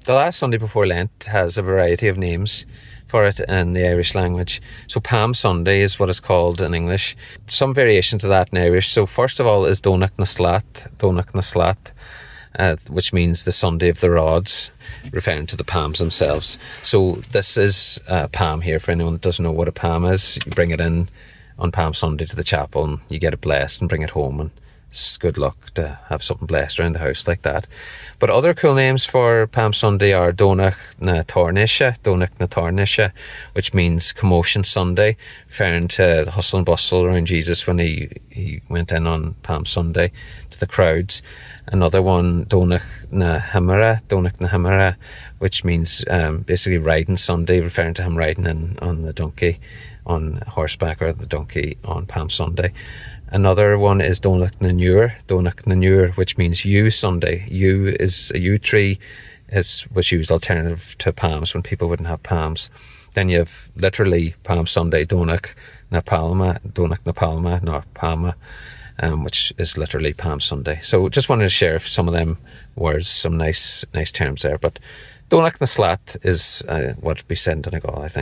The last Sunday before Lent has a variety of names for it in the Irish language. So Palm Sunday is what it's called in English. Some variations of that in Irish. So first of all is Donach na Slat, which means the Sunday of the rods, referring to the palms themselves. So this is Palm here. For anyone that doesn't know what a palm is, you bring it in on Palm Sunday to the chapel and you get it blessed and bring it home, and it's good luck to have something blessed around the house like that. But other cool names for Palm Sunday are Donach na Tarnisha, which means Commotion Sunday, referring to the hustle and bustle around Jesus when he went in on Palm Sunday to the crowds. Another one, Donach na Himera, which means basically Riding Sunday, referring to him riding in on the donkey, on horseback or the donkey on Palm Sunday. Another one is Donach na Nua, which means yew Sunday. Yew is a yew tree, was used alternative to palms when people wouldn't have palms. Then you have literally Palm Sunday, Donach na Palma, which is literally Palm Sunday. So just wanted to share some of them words, some nice terms there. But Donach na Slat is what would be said in Donegal, I think.